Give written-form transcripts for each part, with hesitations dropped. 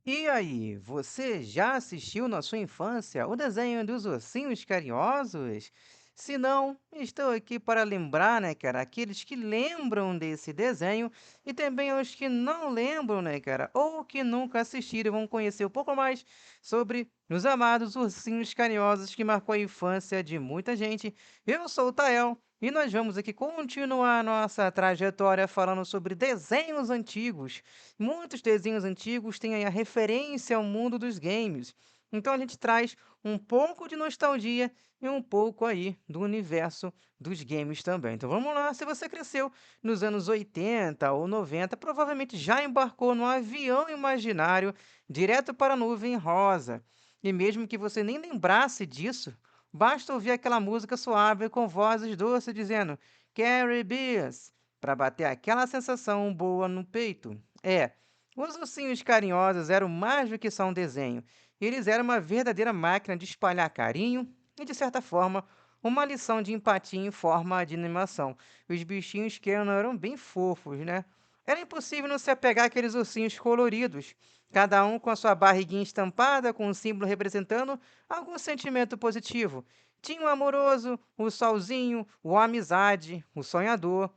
E aí, você já assistiu na sua infância o desenho dos Ursinhos Carinhosos? Se não, estou aqui para lembrar, né, cara, aqueles que lembram desse desenho e também os que não lembram, né, cara, ou que nunca assistiram e vão conhecer um pouco mais sobre os amados Ursinhos Carinhosos que marcou a infância de muita gente. Eu sou o Tael e nós vamos aqui continuar nossa trajetória falando sobre desenhos antigos. Muitos desenhos antigos têm aí a referência ao mundo dos games. Então a gente traz um pouco de nostalgia e um pouco aí do universo dos games também. Então vamos lá, se você cresceu nos anos 80 ou 90, provavelmente já embarcou no avião imaginário direto para a nuvem rosa. E mesmo que você nem lembrasse disso, basta ouvir aquela música suave com vozes doces dizendo Carrie Beers, para bater aquela sensação boa no peito. É, os ursinhos carinhosos eram mais do que só um desenho. Eles eram uma verdadeira máquina de espalhar carinho e, de certa forma, uma lição de empatia em forma de animação. Os bichinhos que eram bem fofos, né? Era impossível não se apegar àqueles ursinhos coloridos, cada um com a sua barriguinha estampada, com um símbolo representando algum sentimento positivo. Tinha o amoroso, o solzinho, o amizade, o sonhador.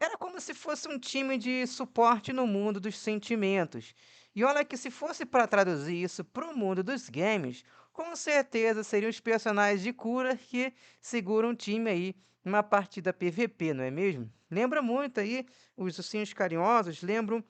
Era como se fosse um time de suporte no mundo dos sentimentos. E olha que se fosse para traduzir isso para o mundo dos games, com certeza seriam os personagens de cura que seguram um time aí numa partida PVP, não é mesmo? Lembra muito aí os ursinhos carinhosos, lembram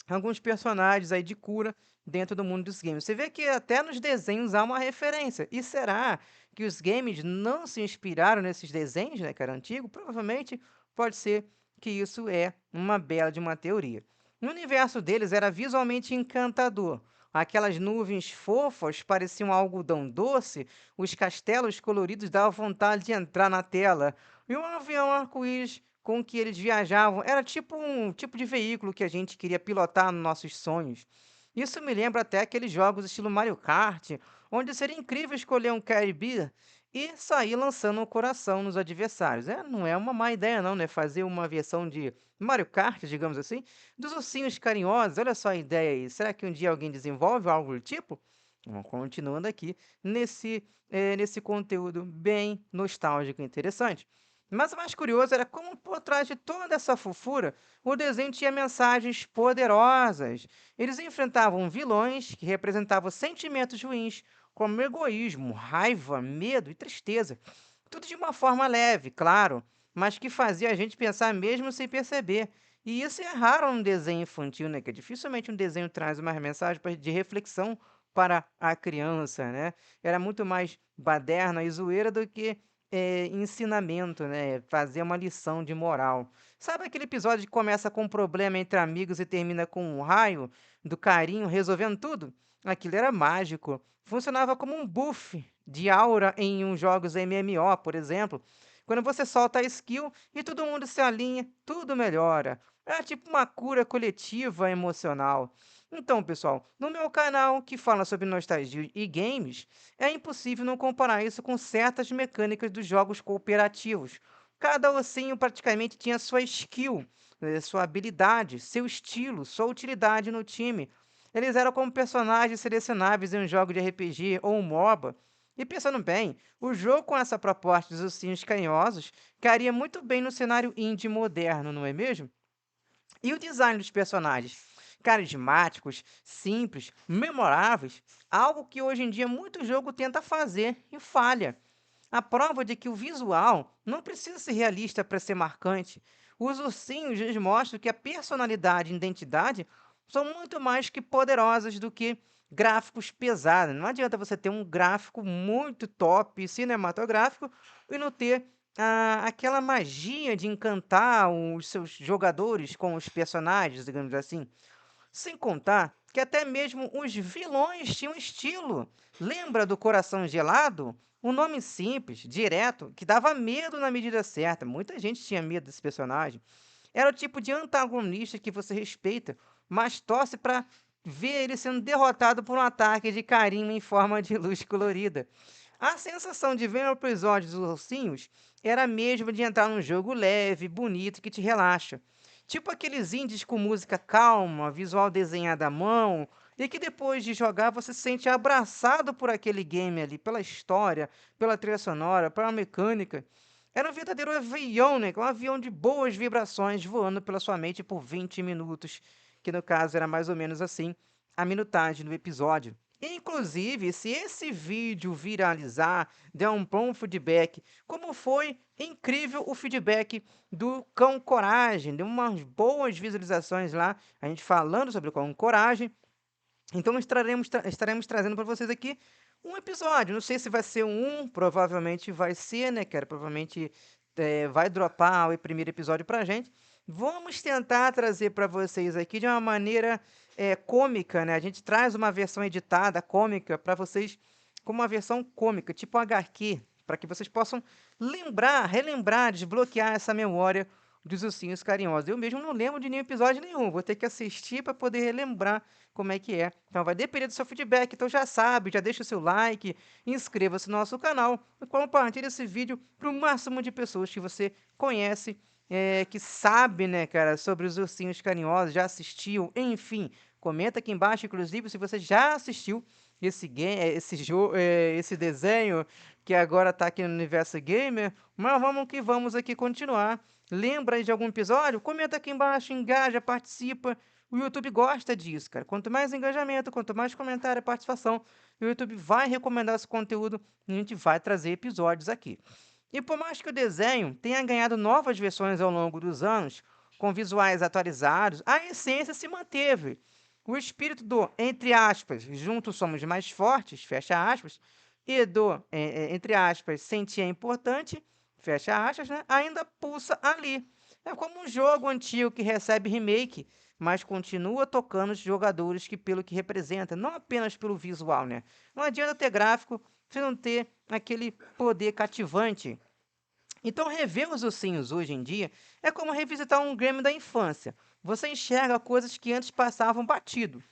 alguns personagens aí de cura dentro do mundo dos games. Você vê que até nos desenhos há uma referência. E será que os games não se inspiraram nesses desenhos, né, que era antigo? Provavelmente pode ser que isso é uma bela de uma teoria. O universo deles era visualmente encantador. Aquelas nuvens fofas pareciam algodão doce, os castelos coloridos davam vontade de entrar na tela, e um avião arco-íris com que eles viajavam era tipo um tipo de veículo que a gente queria pilotar nos nossos sonhos. Isso me lembra até aqueles jogos estilo Mario Kart, onde seria incrível escolher um Carry Bear e sair lançando um coração nos adversários. É, não é uma má ideia não, né? Fazer uma versão de Mario Kart, digamos assim, dos ursinhos carinhosos. Olha só a ideia aí. Será que um dia alguém desenvolve algo do tipo? Vamos continuando aqui nesse conteúdo bem nostálgico e interessante. Mas o mais curioso era como por trás de toda essa fofura, o desenho tinha mensagens poderosas. Eles enfrentavam vilões que representavam sentimentos ruins, como egoísmo, raiva, medo e tristeza. Tudo de uma forma leve, claro, mas que fazia a gente pensar mesmo sem perceber. E isso é raro num desenho infantil, né? Que dificilmente um desenho traz uma mensagem de reflexão para a criança, né? Era muito mais baderna e zoeira do que ensinamento, né? Fazer uma lição de moral. Sabe aquele episódio que começa com um problema entre amigos e termina com um raio do carinho resolvendo tudo? Aquilo era mágico. Funcionava como um buff de aura em uns jogos MMO, por exemplo. Quando você solta a skill e todo mundo se alinha, tudo melhora. É tipo uma cura coletiva emocional. Então, pessoal, no meu canal que fala sobre nostalgia e games, é impossível não comparar isso com certas mecânicas dos jogos cooperativos. Cada ossinho praticamente tinha sua skill, sua habilidade, seu estilo, sua utilidade no time. Eles eram como personagens selecionáveis em um jogo de RPG ou um MOBA. E pensando bem, o jogo com essa proposta dos ossinhos canhosos cairia muito bem no cenário indie moderno, não é mesmo? E o design dos personagens? Carismáticos, simples, memoráveis, algo que hoje em dia muito jogo tenta fazer e falha. A prova de que o visual não precisa ser realista para ser marcante. Os ursinhos eles mostram que a personalidade e identidade são muito mais que poderosas do que gráficos pesados. Não adianta você ter um gráfico muito top cinematográfico e não ter aquela magia de encantar os seus jogadores com os personagens, digamos assim. Sem contar que até mesmo os vilões tinham estilo. Lembra do Coração Gelado? Um nome simples, direto, que dava medo na medida certa. Muita gente tinha medo desse personagem. Era o tipo de antagonista que você respeita, mas torce para ver ele sendo derrotado por um ataque de carinho em forma de luz colorida. A sensação de ver no episódio dos ursinhos era a mesma de entrar num jogo leve, bonito, que te relaxa. Tipo aqueles indies com música calma, visual desenhado à mão e que depois de jogar você se sente abraçado por aquele game ali, pela história, pela trilha sonora, pela mecânica. Era um verdadeiro avião, né? Um avião de boas vibrações voando pela sua mente por 20 minutos, que no caso era mais ou menos assim a minutagem do episódio. Inclusive, se esse vídeo viralizar, der um bom feedback, como foi incrível o feedback do Cão Coragem, deu umas boas visualizações lá, a gente falando sobre o Cão Coragem. Então estaremos trazendo para vocês aqui um episódio. Não sei se vai ser provavelmente vai ser, né, cara? Provavelmente vai dropar o primeiro episódio pra gente. Vamos tentar trazer para vocês aqui de uma maneira cômica, né? A gente traz uma versão editada, cômica, para vocês, como uma versão cômica, tipo um HQ, para que vocês possam lembrar, relembrar, desbloquear essa memória dos ursinhos carinhosos. Eu mesmo não lembro de nenhum episódio nenhum, vou ter que assistir para poder relembrar como é que é. Então vai depender do seu feedback, então já sabe, já deixa o seu like, inscreva-se no nosso canal e compartilhe esse vídeo para o máximo de pessoas que você conhece, que sabe, né, cara, sobre os ursinhos carinhosos, já assistiu, enfim. Comenta aqui embaixo, inclusive, se você já assistiu esse game, esse desenho que agora está aqui no Universo Gamer, mas vamos que vamos aqui continuar. Lembra aí de algum episódio? Comenta aqui embaixo, engaja, participa. O YouTube gosta disso, cara. Quanto mais engajamento, quanto mais comentário e participação, o YouTube vai recomendar esse conteúdo e a gente vai trazer episódios aqui. E por mais que o desenho tenha ganhado novas versões ao longo dos anos, com visuais atualizados, a essência se manteve. O espírito do, entre aspas, juntos somos mais fortes, fecha aspas, e do, entre aspas, sentir é importante, fecha aspas, né, ainda pulsa ali. É como um jogo antigo que recebe remake, mas continua tocando os jogadores que pelo que representa, não apenas pelo visual, né? Não adianta ter gráfico se não ter aquele poder cativante. Então, rever os ursinhos hoje em dia é como revisitar um game da infância. Você enxerga coisas que antes passavam batido.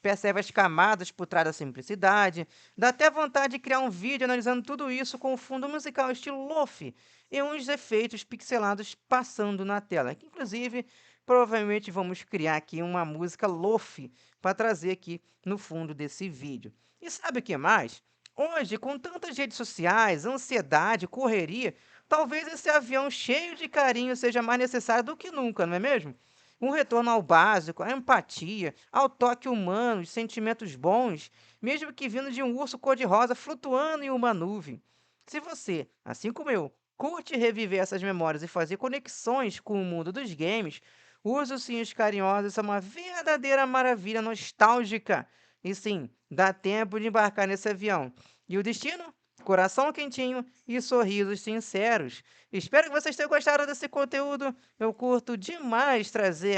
Percebe as camadas por trás da simplicidade. Dá até vontade de criar um vídeo analisando tudo isso com o fundo musical estilo lofi e uns efeitos pixelados passando na tela. Que, inclusive, provavelmente vamos criar aqui uma música lofi para trazer aqui no fundo desse vídeo. E sabe o que mais? Hoje, com tantas redes sociais, ansiedade, correria, talvez esse avião cheio de carinho seja mais necessário do que nunca, não é mesmo? Um retorno ao básico, à empatia, ao toque humano, os sentimentos bons, mesmo que vindo de um urso cor-de-rosa flutuando em uma nuvem. Se você, assim como eu, curte reviver essas memórias e fazer conexões com o mundo dos games, os ursinhos carinhosos são uma verdadeira maravilha nostálgica. E sim, dá tempo de embarcar nesse avião. E o destino? Coração quentinho e sorrisos sinceros. Espero que vocês tenham gostado desse conteúdo. Eu curto demais trazer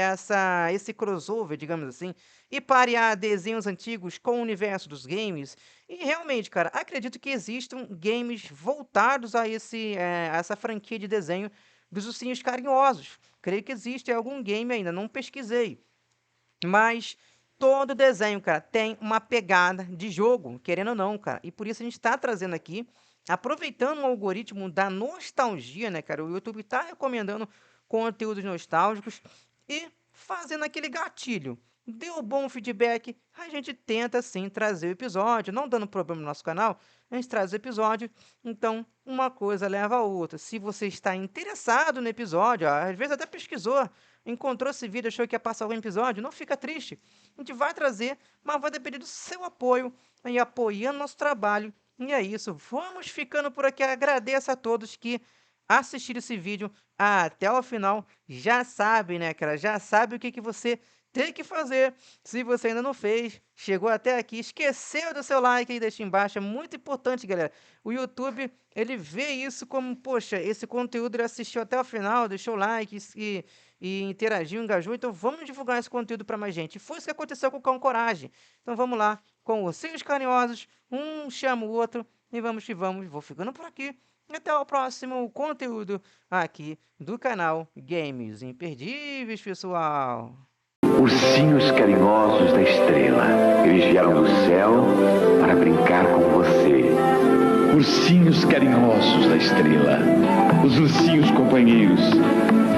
esse crossover, digamos assim, e parear desenhos antigos com o universo dos games. E realmente, cara, acredito que existam games voltados a essa franquia de desenho dos ursinhos carinhosos. Creio que existe algum game ainda, não pesquisei. Mas todo desenho, cara, tem uma pegada de jogo, querendo ou não, cara. E por isso a gente está trazendo aqui, aproveitando o algoritmo da nostalgia, né, cara? O YouTube está recomendando conteúdos nostálgicos e fazendo aquele gatilho. Deu bom feedback, a gente tenta sim trazer o episódio, não dando problema no nosso canal, a gente traz o episódio. Então, uma coisa leva a outra. Se você está interessado no episódio, às vezes até pesquisou, encontrou esse vídeo, achou que ia passar algum episódio, não fica triste. A gente vai trazer, mas vai depender do seu apoio e apoiando nosso trabalho. E é isso, vamos ficando por aqui. Agradeço a todos que assistiram esse vídeo até o final. Já sabe, né, cara? Já sabe o que você tem que fazer. Se você ainda não fez, chegou até aqui, esqueceu do seu like aí, deixa embaixo. É muito importante, galera. O YouTube, ele vê isso como, poxa, esse conteúdo ele assistiu até o final, deixou o like e interagiu, engajou. Então vamos divulgar esse conteúdo para mais gente. Foi isso que aconteceu com o Cão Coragem. Então vamos lá, com ursinhos carinhosos, um chama o outro e vamos que vamos. Vou ficando por aqui. Até o próximo conteúdo aqui do canal Games Imperdíveis, pessoal. Ursinhos carinhosos da estrela, eles vieram do céu para brincar com você. Ursinhos carinhosos da estrela, os ursinhos companheiros,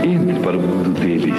entre para o mundo deles.